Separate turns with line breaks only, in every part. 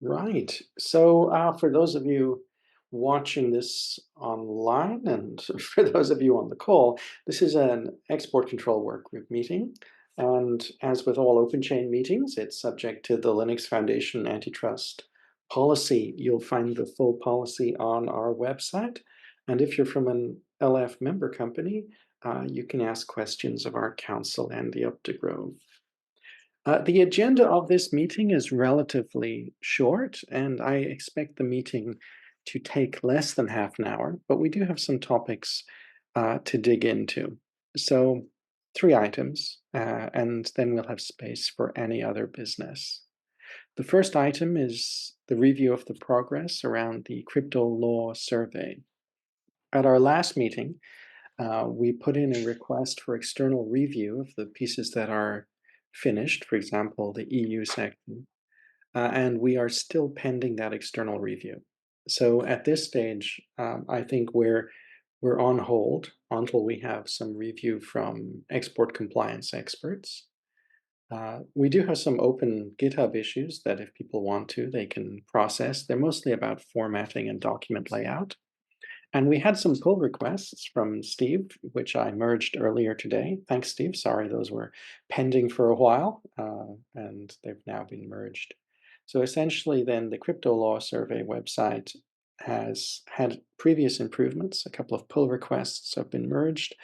Right. So, for those of you watching this online and for those of you on the call, this is an export control workgroup meeting. And as with all OpenChain meetings, it's subject to the Linux Foundation antitrust policy. You'll find the full policy on our website. And if you're from an LF member company, you can ask questions of our counsel, Andy Updegrove. The agenda of this meeting is relatively short, and I expect the meeting to take less than half an hour, but we do have some topics to dig into. So, 3 items, and then we'll have space for any other business. The first item is the review of the progress around the crypto law survey. At our last meeting, we put in a request for external review of the pieces that are finished, for example, the EU section, and we are still pending that external review. So at this stage, I think we're on hold until we have some review from export compliance experts. We do have some open GitHub issues that if people want to, they can process. They're mostly about formatting and document layout. And we had some pull requests from Steve, which I merged earlier today. Thanks, Steve. Sorry, those were pending for a while, and they've now been merged. So essentially then the crypto law survey website has had previous improvements. A couple of pull requests have been merged,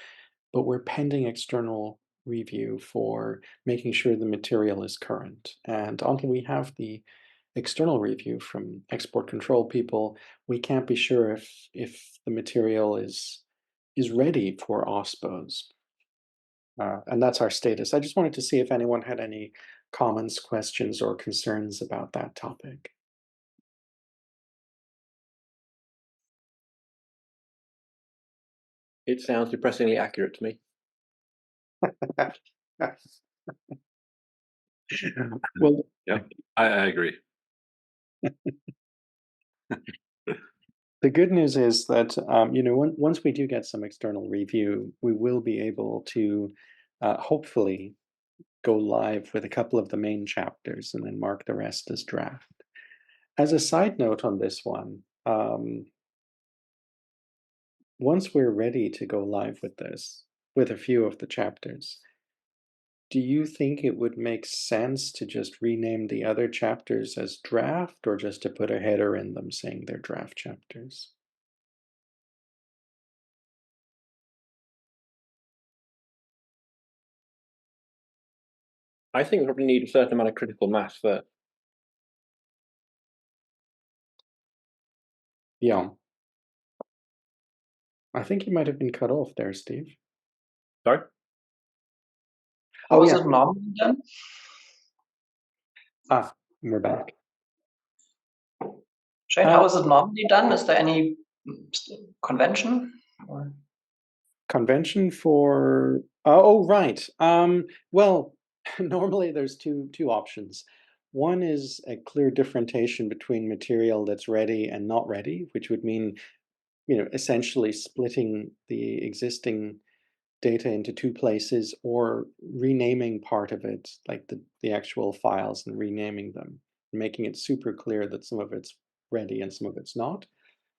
but we're pending external review for making sure the material is current. And until we have the external review from export control people, we can't be sure if the material is ready for OSPOs. And that's our status. I just wanted to see if anyone had any comments, questions, or concerns about that topic.
It sounds depressingly accurate to me.
Well,
yeah, I agree.
the good news is that once we do get some external review, we will be able to hopefully go live with a couple of the main chapters and then mark the rest as draft. As a side note on this one, once we're ready to go live with this, with a few of the chapters, do you think it would make sense to just rename the other chapters as draft, or just to put a header in them saying they're draft chapters?
I think we probably need a certain amount of critical mass first.
Yeah. I think you might have been cut off there, Steve.
Sorry?
How is it normally done?
We're back.
Shane, how is it normally done? Is there any convention? Or?
Convention for oh right. Well, normally there's two options. One is a clear differentiation between material that's ready and not ready, which would mean, essentially splitting the existing data into two places or renaming part of it, like the actual files, and renaming them, making it super clear that some of it's ready and some of it's not.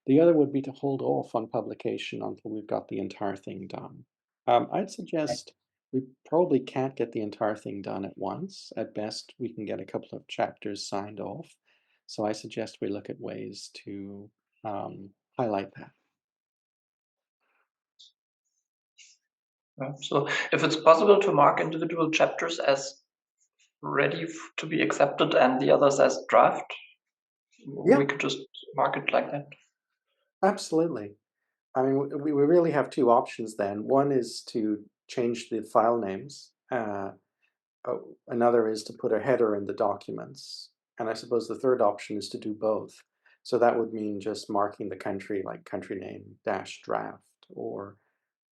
The other would be to hold off on publication until we've got the entire thing done. I'd suggest we probably can't get the entire thing done at once. At best, we can get a couple of chapters signed off. So I suggest we look at ways to highlight that.
So if it's possible to mark individual chapters as ready to be accepted and the others as draft, we could just mark it like that.
Absolutely. I mean, we really have two options then. One is to change the file names. Another is to put a header in the documents. And I suppose the third option is to do both. So that would mean just marking the country like country name -draft or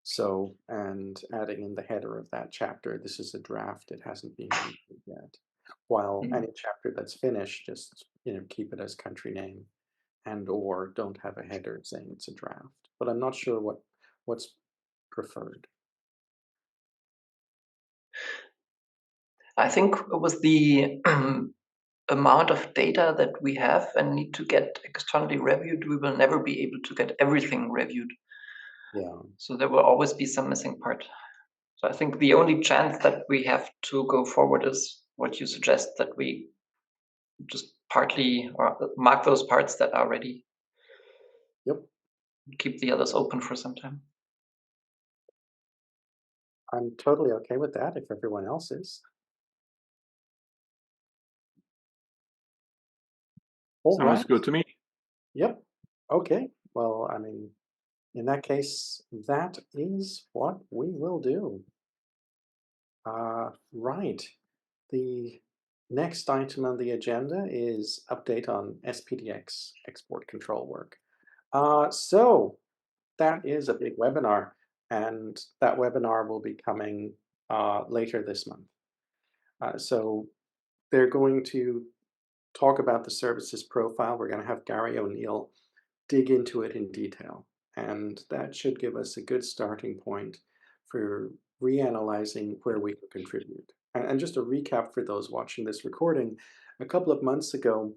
so, and adding in the header of that chapter, this is a draft, it hasn't been used yet. While any chapter that's finished, just keep it as country name and or don't have a header saying it's a draft. But I'm not sure what's preferred.
I think with the amount of data that we have and need to get externally reviewed, we will never be able to get everything reviewed.
Yeah.
So there will always be some missing part. So I think the only chance that we have to go forward is what you suggest, that we just partly or mark those parts that are ready,
Yep.
keep the others open for some time.
I'm totally okay with that if everyone else is. All
Sounds
right.
good to me.
Yep. Okay. Well, I mean, in that case, that is what we will do. Right. The next item on the agenda is update on SPDX export control work. So that is a big webinar, and that webinar will be coming later this month. So they're going to talk about the services profile. We're going to have Gary O'Neill dig into it in detail, and that should give us a good starting point for reanalyzing where we can contribute. And just a recap for those watching this recording, a couple of months ago,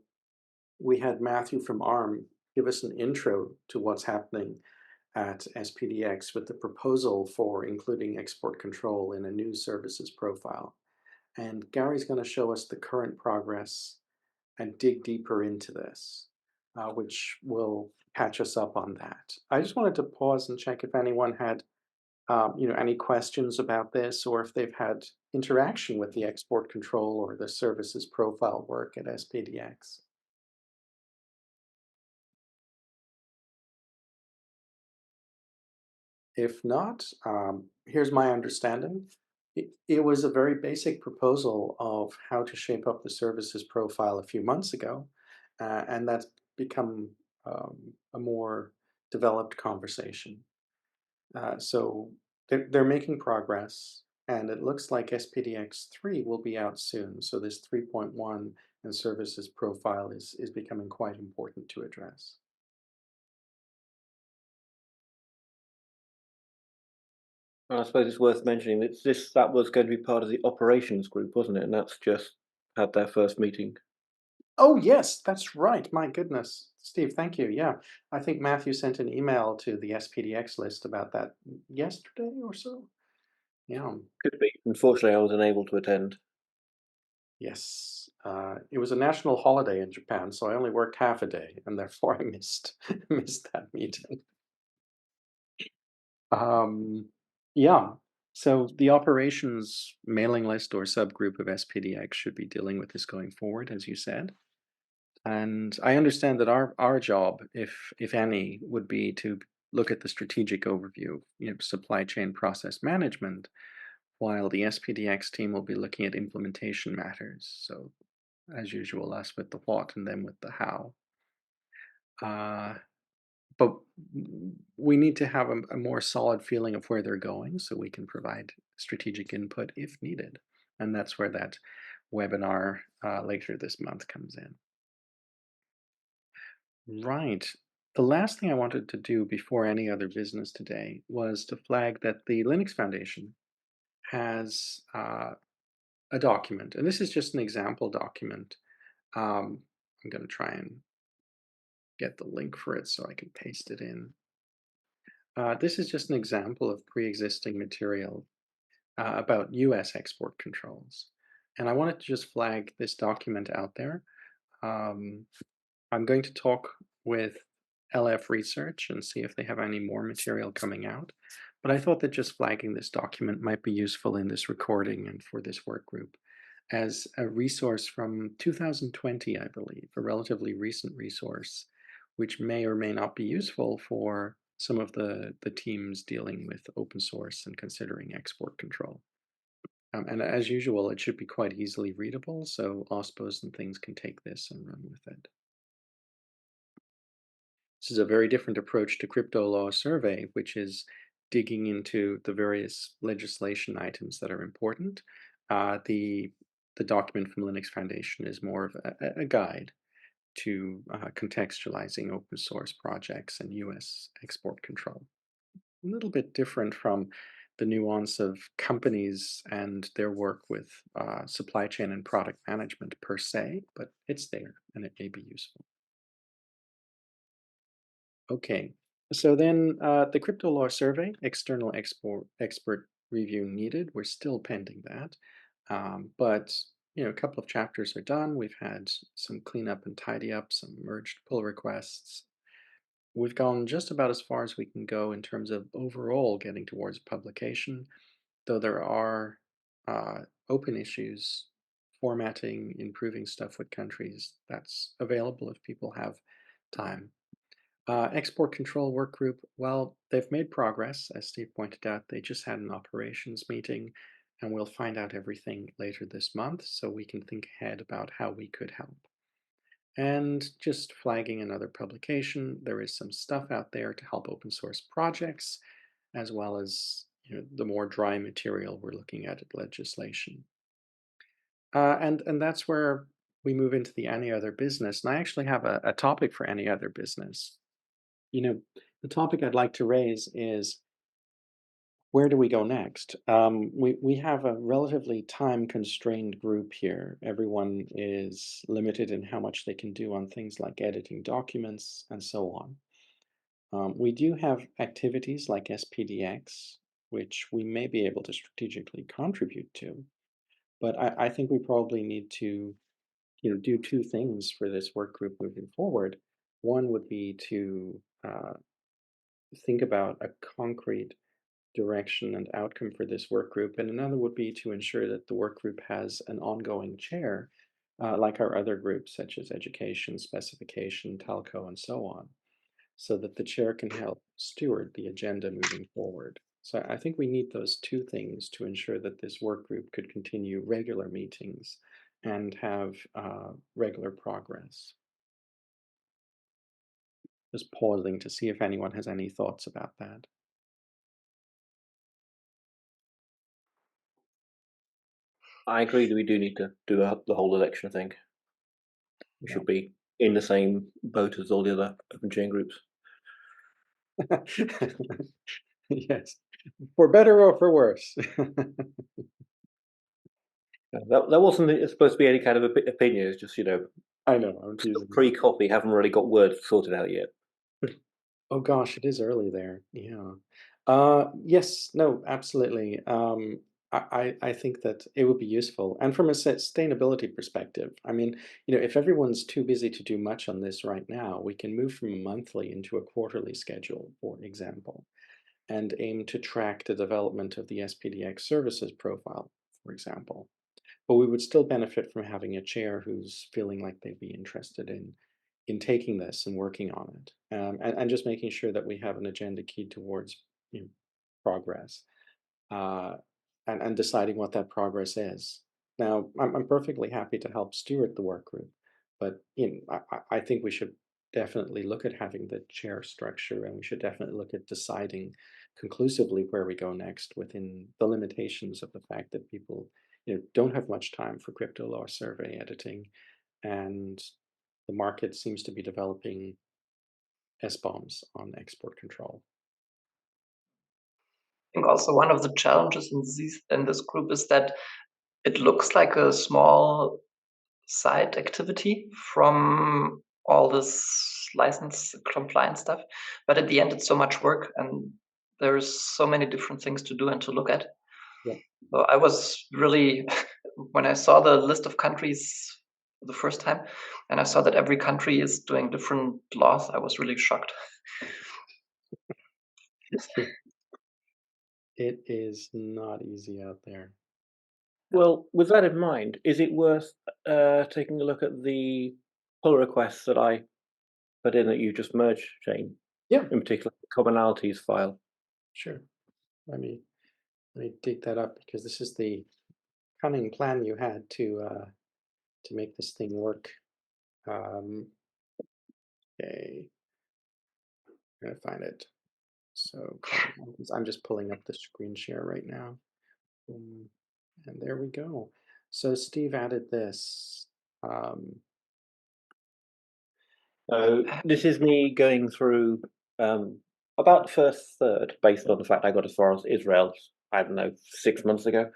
we had Matthew from ARM give us an intro to what's happening at SPDX with the proposal for including export control in a new services profile. And Gary's going to show us the current progress and dig deeper into this, which will catch us up on that. I just wanted to pause and check if anyone had any questions about this, or if they've had interaction with the export control or the services profile work at SPDX. If not, here's my understanding. It was a very basic proposal of how to shape up the services profile a few months ago, and that's become a more developed conversation. So they're making progress, and it looks like SPDX 3 will be out soon. So this 3.1 and services profile is becoming quite important to address.
And I suppose it's worth mentioning that was going to be part of the operations group, wasn't it? And that's just had their first meeting.
Oh, yes, that's right. My goodness. Steve, thank you. Yeah, I think Matthew sent an email to the SPDX list about that yesterday or so. Yeah,
Could be. Unfortunately, I was unable to attend.
yes. It was a national holiday in Japan, so I only worked half a day, and therefore I missed missed that meeting. Um, yeah, so the operations mailing list or subgroup of SPDX should be dealing with this going forward, as you said. And I understand that our job, if any, would be to look at the strategic overview, supply chain process management, while the SPDX team will be looking at implementation matters. So as usual, us with the what and them with the how. But we need to have a more solid feeling of where they're going so we can provide strategic input if needed. And that's where that webinar later this month comes in. Right. The last thing I wanted to do before any other business today was to flag that the Linux Foundation has a document, and this is just an example document. I'm going to try and get the link for it so I can paste it in. This is just an example of pre-existing material about US export controls. And I wanted to just flag this document out there. I'm going to talk with LF Research and see if they have any more material coming out. But I thought that just flagging this document might be useful in this recording and for this work group as a resource from 2020, I believe, a relatively recent resource, which may or may not be useful for some of the teams dealing with open source and considering export control. And as usual, it should be quite easily readable, so OSPOs and things can take this and run with it. This is a very different approach to crypto law survey, which is digging into the various legislation items that are important. The document from Linux Foundation is more of a guide to contextualizing open source projects and US export control. A little bit different from the nuance of companies and their work with supply chain and product management per se, but it's there and it may be useful. Okay, so then the crypto law survey, external expert review needed. We're still pending that, but a couple of chapters are done. We've had some cleanup and tidy up, some merged pull requests. We've gone just about as far as we can go in terms of overall getting towards publication, though there are open issues, formatting, improving stuff with countries that's available if people have time. Export control work group, well, they've made progress, as Steve pointed out. They just had an operations meeting, and we'll find out everything later this month so we can think ahead about how we could help. And just flagging another publication, there is some stuff out there to help open source projects, as well as the more dry material we're looking at legislation. And that's where we move into the any other business. And I actually have a topic for any other business. The topic I'd like to raise is, where do we go next? We have a relatively time-constrained group here. Everyone is limited in how much they can do on things like editing documents and so on. We do have activities like SPDX, which we may be able to strategically contribute to, but I think we probably need to do two things for this work group moving forward. One would be to think about a concrete direction and outcome for this work group, and another would be to ensure that the work group has an ongoing chair, like our other groups, such as education, specification, telco, and so on, so that the chair can help steward the agenda moving forward. So I think we need those two things to ensure that this work group could continue regular meetings and have regular progress. Just pausing to see if anyone has any thoughts about that.
I agree that we do need to do the whole election thing. We should be in the same boat as all the other OpenChain groups.
Yes, for better or for worse.
That wasn't supposed to be any kind of opinion. It's just
I know, I'm teasing.
pre-coffee, haven't really got words sorted out yet.
Oh gosh, it is early there. Yeah. Yes, no, absolutely. I think that it would be useful. And from a sustainability perspective, I mean, if everyone's too busy to do much on this right now, we can move from a monthly into a quarterly schedule, for example, and aim to track the development of the SPDX services profile, for example. But we would still benefit from having a chair who's feeling like they'd be interested in taking this and working on it, and just making sure that we have an agenda keyed towards progress, uh, and deciding what that progress is. Now, I'm perfectly happy to help steward the work group, but I think we should definitely look at having the chair structure, and we should definitely look at deciding conclusively where we go next within the limitations of the fact that people don't have much time for crypto law survey editing, and the market seems to be developing SBOMs on export control.
I think also one of the challenges in this group is that it looks like a small side activity from all this license compliance stuff, but at the end it's so much work and there's so many different things to do and to look at.
Yeah.
So I was really, when I saw the list of countries for the first time, and I saw that every country is doing different laws, I was really shocked.
It is not easy out there.
Well, with that in mind, is it worth taking a look at the pull requests that I put in that you just merged, Jane?
Yeah.
In particular, the commonalities file.
Sure. Let me dig that up, because this is the cunning plan you had to make this thing work. Okay, I'm gonna find it. So I'm just pulling up the screen share right now. Boom. And there we go. So Steve added this.
So this is me going through about the first third, based on the fact I got as far as Israel I don't know, 6 months ago.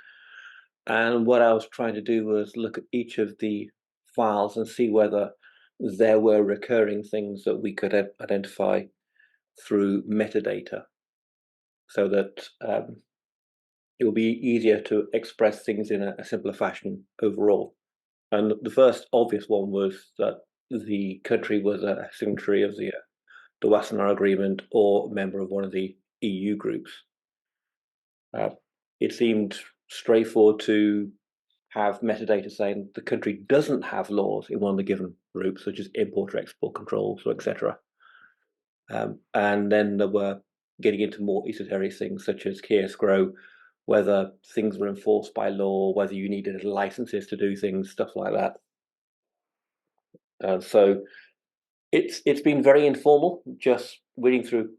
And what I was trying to do was look at each of the files and see whether there were recurring things that we could identify through metadata, so that it will be easier to express things in a simpler fashion overall. And the first obvious one was that the country was a signatory of the Wassenaar Agreement or member of one of the EU groups. It seemed straightforward to have metadata saying the country doesn't have laws in one of the given groups, such as import or export controls, or etc. And then there were getting into more esoteric things such as key escrow, whether things were enforced by law, whether you needed licenses to do things, stuff like that. So it's been very informal, just reading through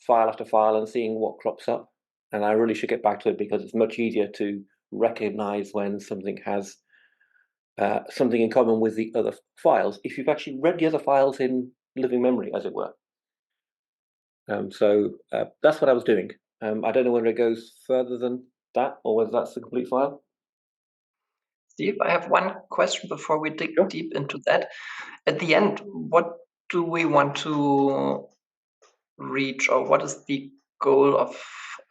file after file and seeing what crops up. And I really should get back to it because it's much easier to recognize when something has something in common with the other files if you've actually read the other files in living memory, as it were. So that's what I was doing. I don't know whether it goes further than that or whether that's the complete file.
Steve, I have one question before we dig deep into that. At the end, what do we want to reach, or what is the goal of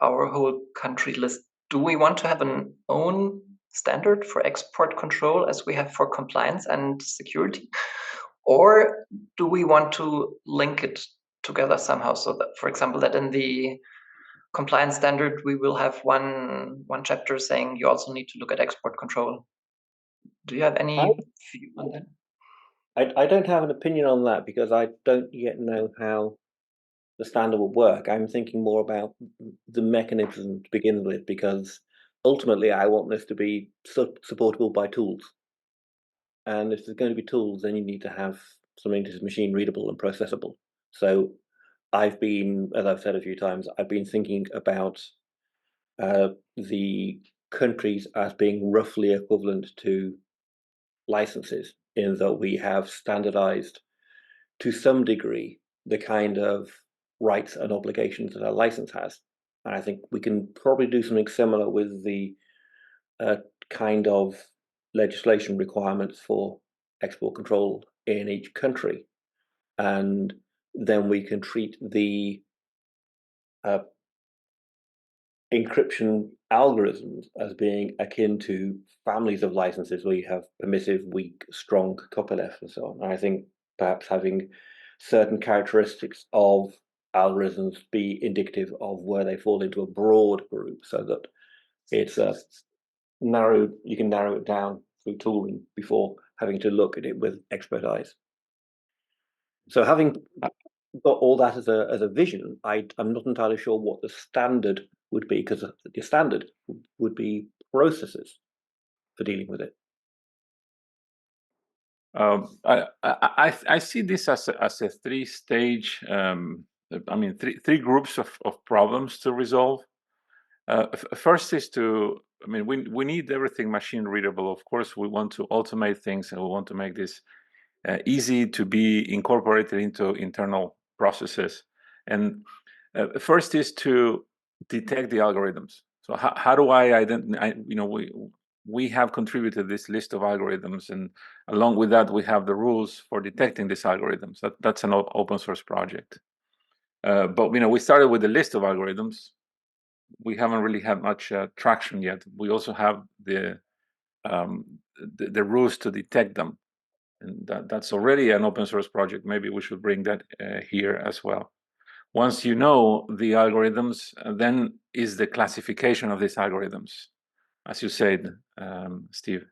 our whole country list? Do we want to have an own standard for export control as we have for compliance and security? Or do we want to link it together somehow, so that, for example, that in the compliance standard, we will have one chapter saying you also need to look at export control? Do you have any view on that?
I don't have an opinion on that because I don't yet know how the standard will work. I'm thinking more about the mechanism to begin with, because ultimately I want this to be supportable by tools. And if there's going to be tools, then you need to have something that is machine readable and processable. So I've been, as I've said a few times, I've been thinking about the countries as being roughly equivalent to licenses, in that we have standardized to some degree the kind of rights and obligations that a license has. And I think we can probably do something similar with the kind of legislation requirements for export control in each country. And then we can treat the encryption algorithms as being akin to families of licenses where you have permissive, weak, strong, copyleft, and so on. And I think perhaps having certain characteristics of algorithms be indicative of where they fall into a broad group, so that it's narrowed. You can narrow it down through tooling before having to look at it with expert eyes. So having got all that as a vision, I'm not entirely sure what the standard would be, because the standard would be processes for dealing with it.
I see this as a three-stage. Three groups of problems to resolve. First is we need everything machine readable. Of course, we want to automate things, and we want to make this easy to be incorporated into internal processes. And first is to detect the algorithms. So how do I identify? We have contributed this list of algorithms, and along with that, we have the rules for detecting these algorithms. That's an open source project. But we started with a list of algorithms. We haven't really had much traction yet. We also have the rules to detect them, and that's already an open source project. Maybe we should bring that here as well. Once you know the algorithms, then is the classification of these algorithms, as you said, Steve.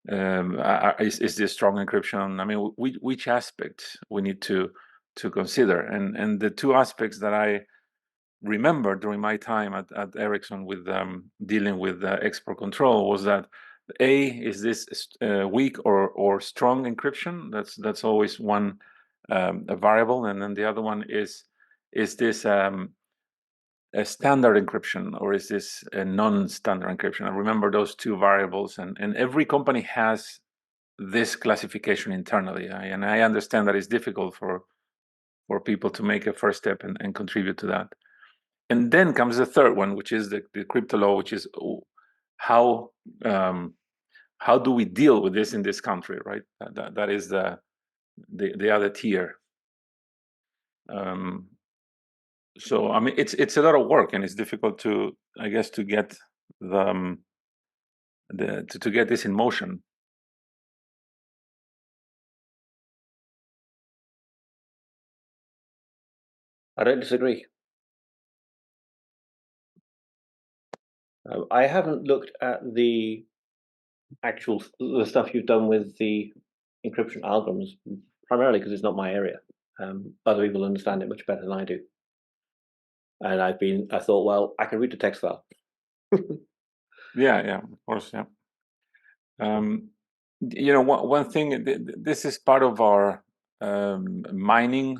Is this strong encryption? Which aspects we need to consider, and the two aspects that I remember during my time at Ericsson with dealing with export control was that A, is this weak or strong encryption? That's always one a variable, and then the other one is this a standard encryption, or is this a non-standard encryption? I remember those two variables, and every company has this classification internally, and I understand that it's difficult for people to make a first step and contribute to that. And then comes the third one, which is the crypto law, which is how do we deal with this in this country, right? That is the other tier. So I mean, it's a lot of work, and it's difficult to, I guess, to get to get this in motion.
I don't disagree. I haven't looked at the stuff you've done with the encryption algorithms, primarily because it's not my area. Other people understand it much better than I do. And I thought, well, I can read the text file.
Yeah, of course, yeah. You know, one thing, this is part of our mining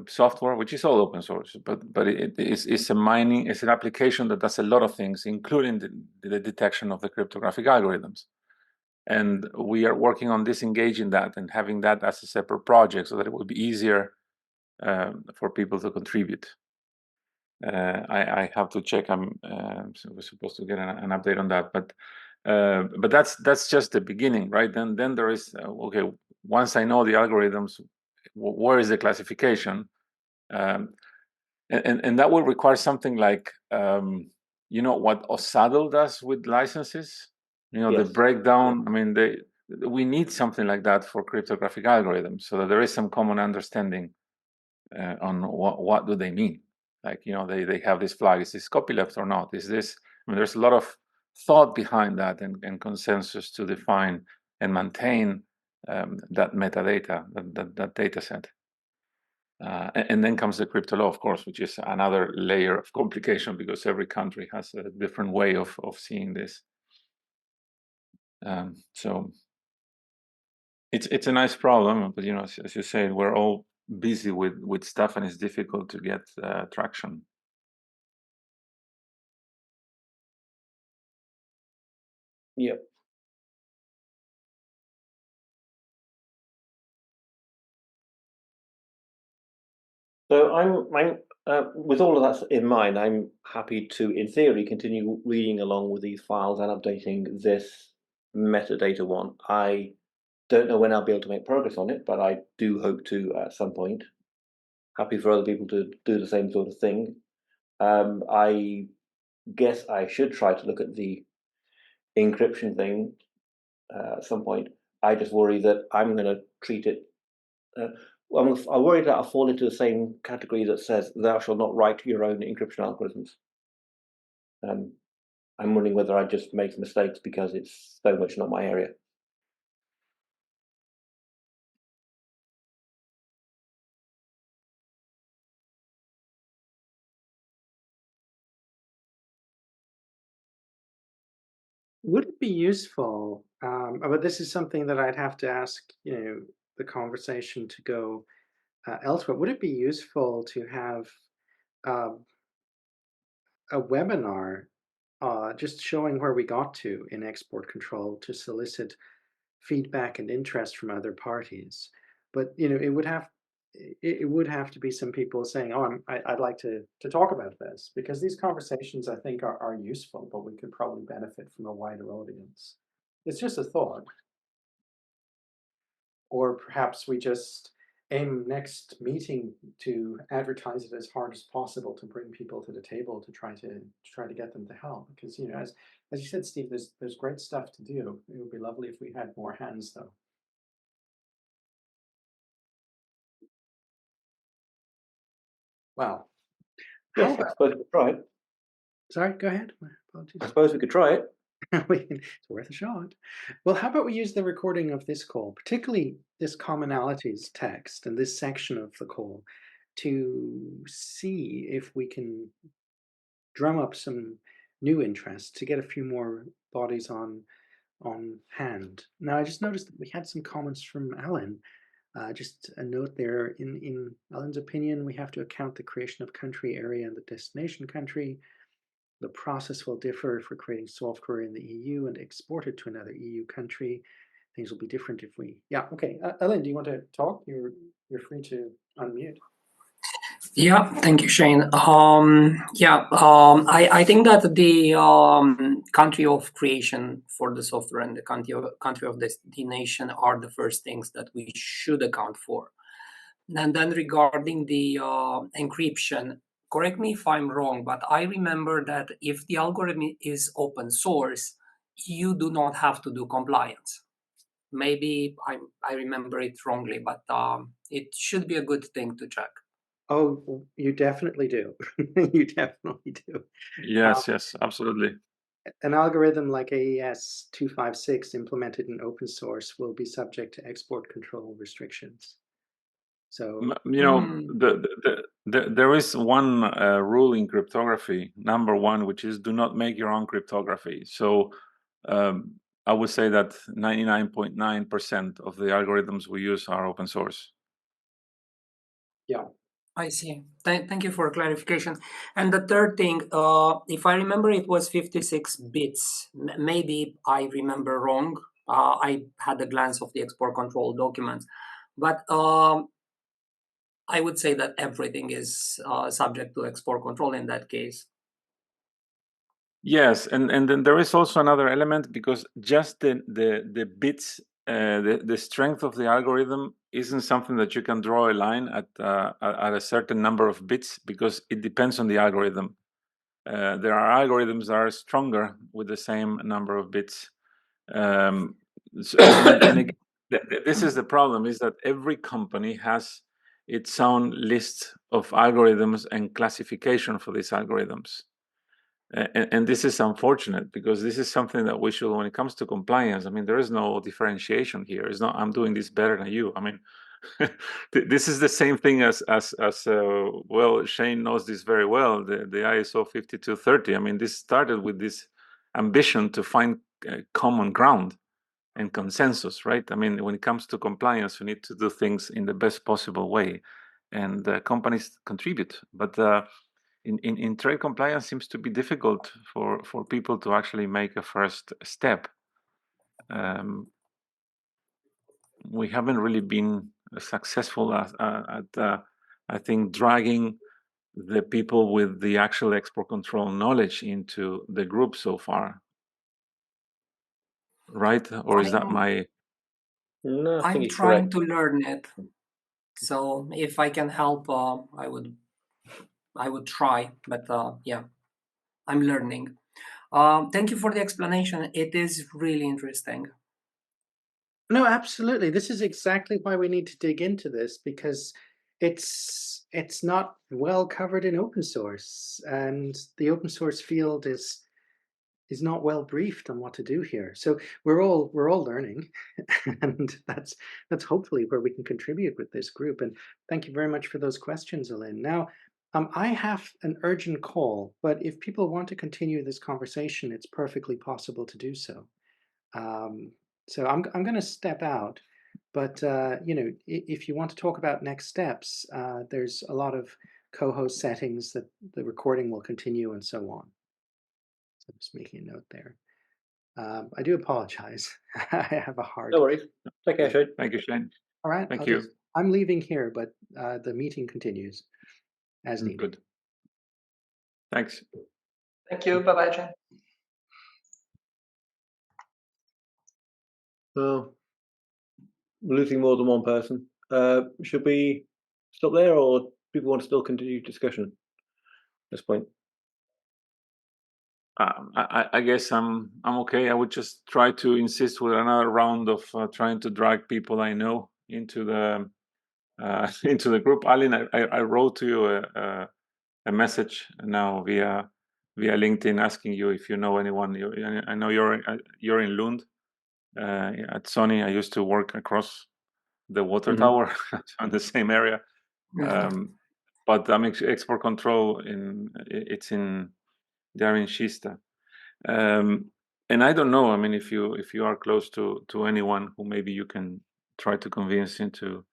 software, which is all open source, but it's an application that does a lot of things, including the detection of the cryptographic algorithms. And we are working on disengaging that and having that as a separate project so that it will be easier for people to contribute. I have to check. So we're supposed to get an update on that, but that's just the beginning, right? Then there is okay. Once I know the algorithms, where is the classification, and that will require something like you know what OSADL does with licenses. You know,
Yes.
the breakdown. I mean, we need something like that for cryptographic algorithms, so that there is some common understanding on what do they mean. Like, you know, they have this flag. Is this copyleft or not? Is this? I mean, there's a lot of thought behind that and consensus to define and maintain that metadata, that data set. And then comes the crypto law, of course, which is another layer of complication because every country has a different way of seeing this. So it's a nice problem, but you know, as you say, we're all busy with stuff, and it's difficult to get traction.
Yep. So I'm with all of that in mind, I'm happy to, in theory, continue reading along with these files and updating this metadata one. I don't know when I'll be able to make progress on it, but I do hope to at some point. Happy for other people to do the same sort of thing. I guess I should try to look at the encryption thing at some point. I just worry that I'm going to treat it. I worry that I'll fall into the same category that says thou shalt not write your own encryption algorithms. I'm wondering whether I just make mistakes because it's so much not my area.
Would it be useful, but this is something that I'd have to ask, you know, the conversation to go elsewhere. Would it be useful to have um, a webinar just showing where we got to in export control to solicit feedback and interest from other parties? But you know, it would have to be some people saying, "Oh, I'd like to talk about this," because these conversations I think are useful, but we could probably benefit from a wider audience. It's just a thought. Or perhaps we just aim next meeting to advertise it as hard as possible to bring people to the table to try to get them to help. Because you know, as you said, Steve, there's great stuff to do. It would be lovely if we had more hands, though. Well, how
Yes, I
about,
suppose we could try it.
sorry, go ahead. My
I
apologies.
suppose we could try it.
It's worth a shot. Well, how about we use the recording of this call, particularly this commonalities text and this section of the call, to see if we can drum up some new interest to get a few more bodies on hand. Now, I just noticed that we had some comments from Alan. Just a note there, in Alan's opinion, we have to account the creation of country, area, and the destination country. The process will differ for creating software in the EU and export it to another EU country. Things will be different if we, yeah, okay. Alan, do you want to talk? You're free to unmute.
Yeah, thank you, Shane. I think that the country of creation for the software and the country of destination are the first things that we should account for. And then regarding the encryption, correct me if I'm wrong, but I remember that if the algorithm is open source, you do not have to do compliance. Maybe I remember it wrongly, but it should be a good thing to check.
Oh, you definitely do. You definitely do.
Yes, yes, absolutely.
An algorithm like AES 256 implemented in open source will be subject to export control restrictions. So,
You know, there is one rule in cryptography, number one, which is do not make your own cryptography. So I would say that 99.9% of the algorithms we use are open source.
yeah.
I see. Thank you for clarification. And the third thing, if I remember, it was 56 bits. Maybe I remember wrong. I had a glance of the export control documents, but I would say that everything is subject to export control in that case.
Yes, and then there is also another element, because just the bits, the strength of the algorithm isn't something that you can draw a line at a certain number of bits, because it depends on the algorithm. There are algorithms that are stronger with the same number of bits. And again, this is the problem, is that every company has its own list of algorithms and classification for these algorithms. And this is unfortunate, because this is something that we should, when it comes to compliance, I mean, there is no differentiation here. It's not, I'm doing this better than you. I mean, this is the same thing as well, Shane knows this very well, the ISO 5230. I mean, this started with this ambition to find common ground and consensus, right? I mean, when it comes to compliance, we need to do things in the best possible way, and companies contribute. But in trade compliance seems to be difficult for people to actually make a first step. We haven't really been successful at I think, dragging the people with the actual export control knowledge into the group so far, right? Or is that my...
No, I think
I'm
he's
trying
correct.
to learn it. So if I can help, I would try. But yeah, I'm learning. Thank you for the explanation. It is really interesting.
No, absolutely. This is exactly why we need to dig into this, because it's not well covered in open source, and the open source field is not well briefed on what to do here. So we're all learning, and that's hopefully where we can contribute with this group. And thank you very much for those questions, Elaine. Now, I have an urgent call, but if people want to continue this conversation, it's perfectly possible to do so. So I'm going to step out, but you know, if you want to talk about next steps, there's a lot of co-host settings that the recording will continue and so on. So I'm just making a note there. I do apologize. I have a hard.
No worries. Take care, Shane.
Thank you, Shane.
All right.
Thank you.
I'm leaving here, but the meeting continues as needed.
Good. Thanks.
Thank you. Bye-bye, Jen.
Well, we're losing more than one person. Should we stop there, or people want to still continue discussion at this point?
I guess I'm okay. I would just try to insist with another round of trying to drag people I know into the into the group. Aline, I wrote to you a message now via LinkedIn asking you if you know anyone. I know you're in Lund at Sony. I used to work across the water tower on the same area. But export control they're in Kista. And I don't know. I mean, if you are close to anyone who maybe you can try to convince into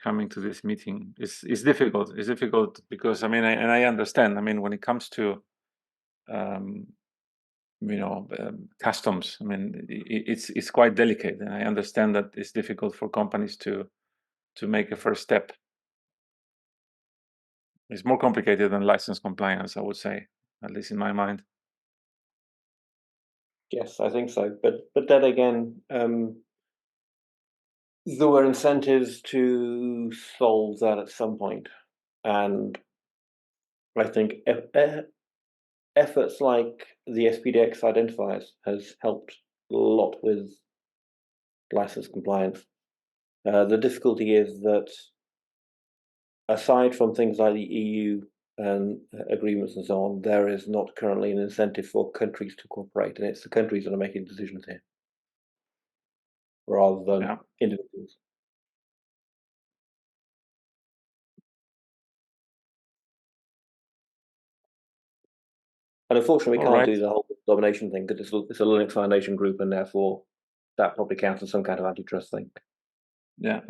coming to this meeting, it's difficult. It's difficult because I mean, I understand. I mean, when it comes to customs, I mean, it's quite delicate, and I understand that it's difficult for companies to make a first step. It's more complicated than license compliance, I would say, at least in my mind.
Yes, I think so. But then again, there were incentives to solve that at some point, and I think efforts like the SPDX identifiers has helped a lot with license compliance. The difficulty is that aside from things like the EU and agreements and so on, there is not currently an incentive for countries to cooperate, and it's the countries that are making decisions here rather than individuals. And unfortunately, we can't do the whole domination thing because it's a Linux Foundation group, and therefore that probably counts as some kind of antitrust thing.
Yeah.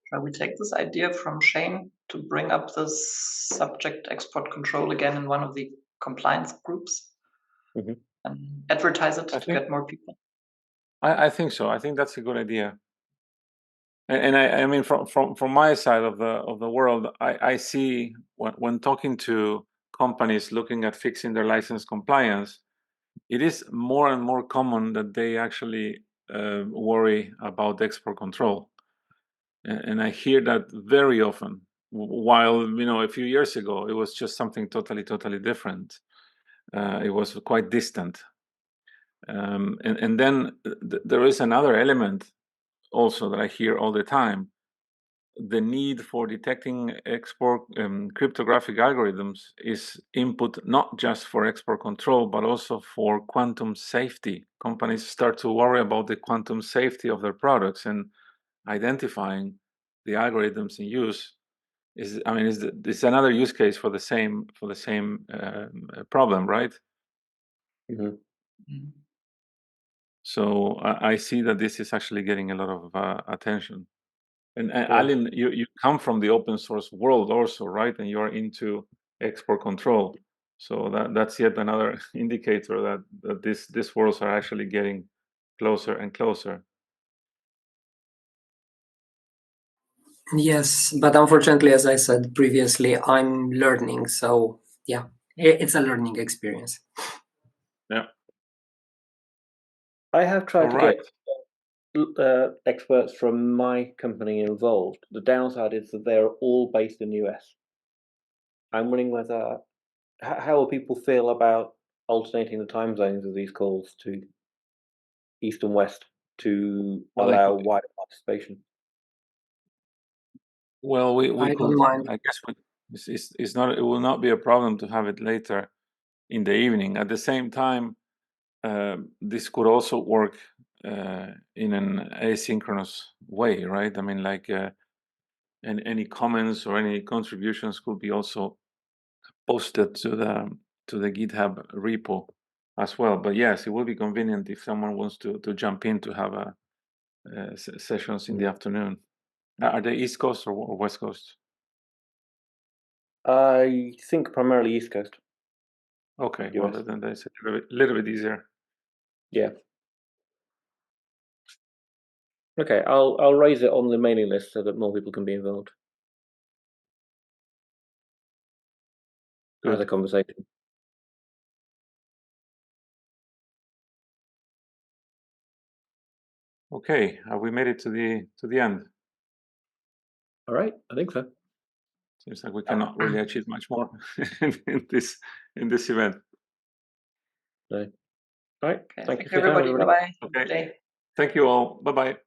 Shall we take this idea from Shane to bring up this subject export control again in one of the compliance groups and advertise it to get more people?
I think so. I think that's a good idea. And I mean, from my side of the world, I see when talking to companies looking at fixing their license compliance, it is more and more common that they actually worry about export control, and I hear that very often. While a few years ago it was just something totally different. It was quite distant, and then there is another element also that I hear all the time. The need for detecting export cryptographic algorithms is input not just for export control, but also for quantum safety. Companies start to worry about the quantum safety of their products, and identifying the algorithms in use is another use case for the same problem, right? So I see that this is actually getting a lot of attention. And Alin, you come from the open source world also, right? And you're into export control. So that's yet another indicator that these worlds are actually getting closer and closer.
Yes, but unfortunately, as I said previously, I'm learning. So yeah, it's a learning experience.
Yeah.
I have tried to get experts from my company involved. The downside is that they're all based in the US. I'm wondering how will people feel about alternating the time zones of these calls to East and West to allow wider participation?
Well, we
I
could.
don't mind.
I guess it's not. It will not be a problem to have it later in the evening. At the same time, this could also work in an asynchronous way, right? I mean, like any comments or any contributions could be also posted to the GitHub repo as well. But yes, it will be convenient if someone wants to jump in to have sessions in the afternoon. Are they East Coast or West Coast?
I think primarily East Coast.
Okay, well then that's a little bit easier.
Yeah. Okay, I'll raise it on the mailing list so that more people can be involved. As a conversation.
Okay, have we made it to the end?
All right, I think so.
Seems like we cannot really achieve much more in this event.
No. All right.
Okay,
Thank you
everybody. Bye bye.
Okay. Thank you all. Bye bye.